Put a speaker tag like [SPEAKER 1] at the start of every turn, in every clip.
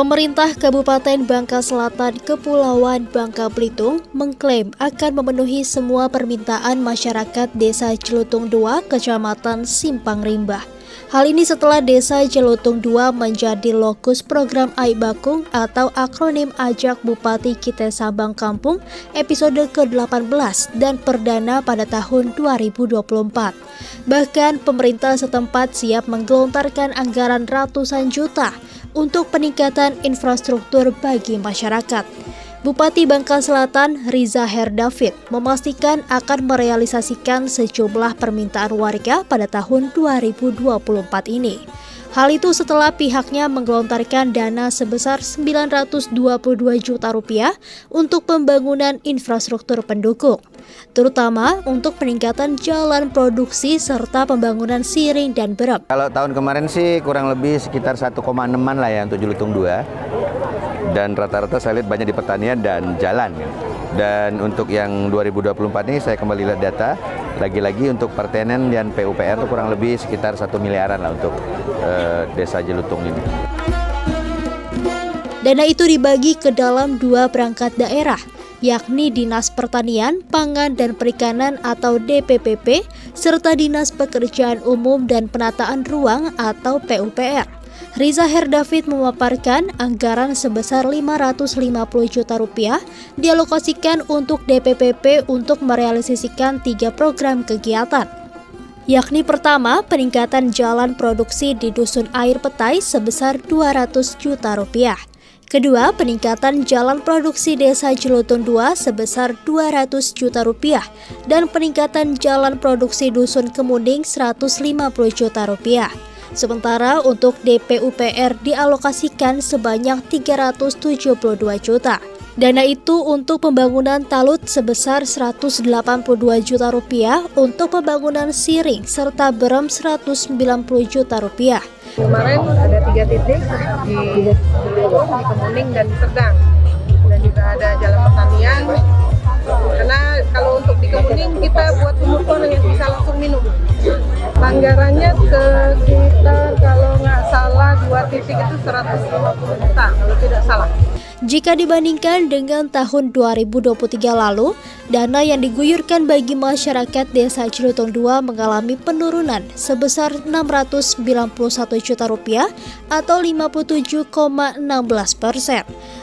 [SPEAKER 1] Pemerintah Kabupaten Bangka Selatan Kepulauan Bangka Belitung mengklaim akan memenuhi semua permintaan masyarakat Desa Jelutung II, Kecamatan Simpang Rimba. Hal ini setelah Desa Jelutung II menjadi lokus program Aibakung atau akronim Ajak Bupati Kite Sabang Kampung episode ke-18 dan perdana pada tahun 2024. Bahkan pemerintah setempat siap menggelontarkan anggaran ratusan juta untuk peningkatan infrastruktur bagi masyarakat. Bupati Bangka Selatan Riza Herdavid memastikan akan merealisasikan sejumlah permintaan warga pada tahun 2024 ini. Hal itu setelah pihaknya menggelontarkan dana sebesar 922 juta rupiah untuk pembangunan infrastruktur pendukung, terutama untuk peningkatan jalan produksi serta pembangunan Siring dan Berem.
[SPEAKER 2] Kalau tahun kemarin sih kurang lebih sekitar 1,6-an lah ya untuk Jelutung II. Dan rata-rata saya lihat banyak di pertanian dan jalan. Dan untuk yang 2024 ini saya kembali lihat data, lagi-lagi untuk pertanian dan PUPR itu kurang lebih sekitar 1 miliaran lah untuk Desa Jelutung ini.
[SPEAKER 1] Dana itu dibagi ke dalam dua perangkat daerah, yakni Dinas Pertanian, Pangan dan Perikanan atau DPPP, serta Dinas Pekerjaan Umum dan Penataan Ruang atau PUPR. Riza Herdavid memaparkan anggaran sebesar 550 juta rupiah dialokasikan untuk DPPP untuk merealisasikan 3 program kegiatan. Yakni pertama, peningkatan jalan produksi di Dusun Air Petai sebesar 200 juta rupiah. Kedua, peningkatan jalan produksi Desa Jelutung II sebesar 200 juta rupiah dan peningkatan jalan produksi Dusun Kemuning 150 juta rupiah. Sementara untuk DPUPR dialokasikan sebanyak 372 juta. Dana itu untuk pembangunan talut sebesar 182 juta rupiah, untuk pembangunan Siring serta Berem 190 juta rupiah.
[SPEAKER 3] Kemarin ada 3 titik di Jelutung, di Kemuning dan di Serdang. Dan juga ada jalan pertanian. Karena kalau untuk di Kemuning kita buat sumur yang bisa langsung minum. Anggarannya sekitar kalau nggak salah 2 titik itu 150 juta kalau tidak salah.
[SPEAKER 1] Jika dibandingkan dengan tahun 2023 lalu, dana yang diguyurkan bagi masyarakat Desa Jelutung II mengalami penurunan sebesar 691 juta rupiah atau 57,16%.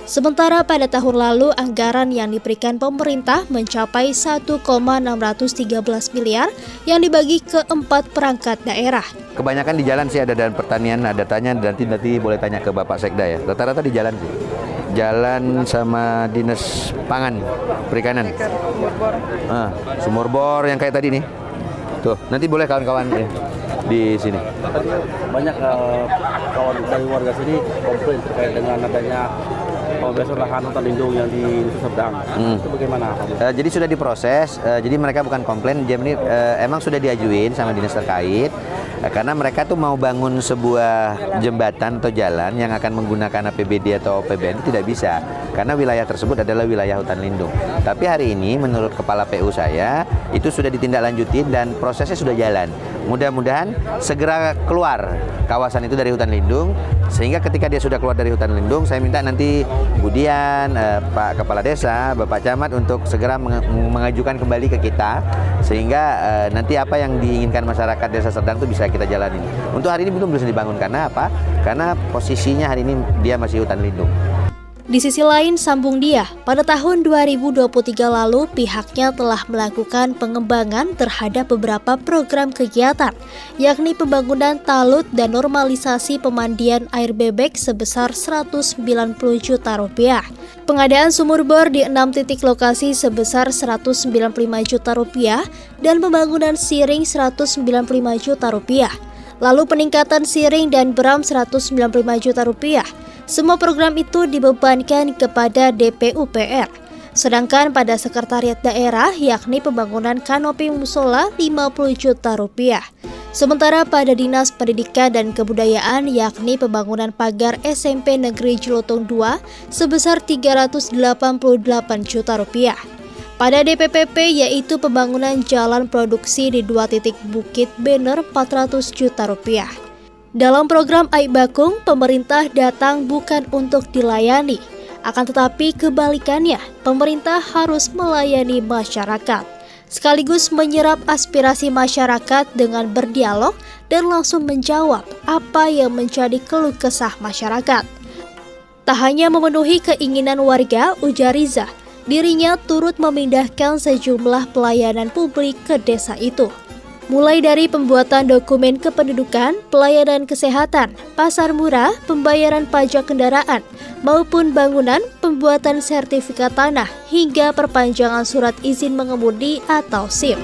[SPEAKER 1] Sementara pada tahun lalu anggaran yang diberikan pemerintah mencapai 1,613 miliar yang dibagi ke 4 perangkat daerah.
[SPEAKER 2] Kebanyakan di jalan sih ada, dan pertanian ada tanya, nanti boleh tanya ke Bapak Sekda ya. Rata-rata di jalan sih. Jalan sama Dinas Pangan, Perikanan. Sumur bor yang kayak tadi nih. Tuh, nanti boleh kawan-kawan ya, di sini.
[SPEAKER 4] Banyak kawan dari warga sini komplain terkait dengan adanya pembebasan lahan hutan lindung yang di Serdang. Itu bagaimana?
[SPEAKER 2] Jadi sudah diproses, jadi mereka bukan komplain, emang sudah diajuin sama dinas terkait. Karena mereka tuh mau bangun sebuah jembatan atau jalan yang akan menggunakan APBD atau APBN tidak bisa, karena wilayah tersebut adalah wilayah hutan lindung. Tapi hari ini menurut Kepala PU saya itu sudah ditindaklanjuti dan prosesnya sudah jalan. Mudah-mudahan segera keluar kawasan itu dari hutan lindung, sehingga ketika dia sudah keluar dari hutan lindung, saya minta nanti Budian, Pak Kepala Desa, Bapak Camat untuk segera mengajukan kembali ke kita, sehingga nanti apa yang diinginkan masyarakat Desa Serdang itu bisa kita jalani. Untuk hari ini belum bisa dibangun, karena apa? Karena posisinya hari ini dia masih hutan lindung.
[SPEAKER 1] Di sisi lain, sambung dia, pada tahun 2023 lalu pihaknya telah melakukan pengembangan terhadap beberapa program kegiatan, yakni pembangunan talut dan normalisasi pemandian air bebek sebesar 190 juta rupiah. Pengadaan sumur bor di 6 titik lokasi sebesar 195 juta rupiah dan pembangunan Siring 195 juta rupiah. Lalu peningkatan Siring dan Berem 195 juta rupiah. Semua program itu dibebankan kepada DPUPR. Sedangkan pada sekretariat daerah yakni pembangunan kanopi musola 50 juta rupiah. Sementara pada Dinas Pendidikan dan Kebudayaan yakni pembangunan pagar SMP Negeri Jelutung II sebesar 388 juta rupiah. Pada DPPP yaitu pembangunan jalan produksi di 2 titik Bukit Banner 400 juta rupiah. Dalam program Aik Bakung, pemerintah datang bukan untuk dilayani. Akan tetapi kebalikannya, pemerintah harus melayani masyarakat, sekaligus menyerap aspirasi masyarakat dengan berdialog dan langsung menjawab apa yang menjadi keluh kesah masyarakat. Tak hanya memenuhi keinginan warga, ujar Riza, dirinya turut memindahkan sejumlah pelayanan publik ke desa itu. Mulai dari pembuatan dokumen kependudukan, pelayanan kesehatan, pasar murah, pembayaran pajak kendaraan, maupun bangunan, pembuatan sertifikat tanah, hingga perpanjangan surat izin mengemudi atau SIM.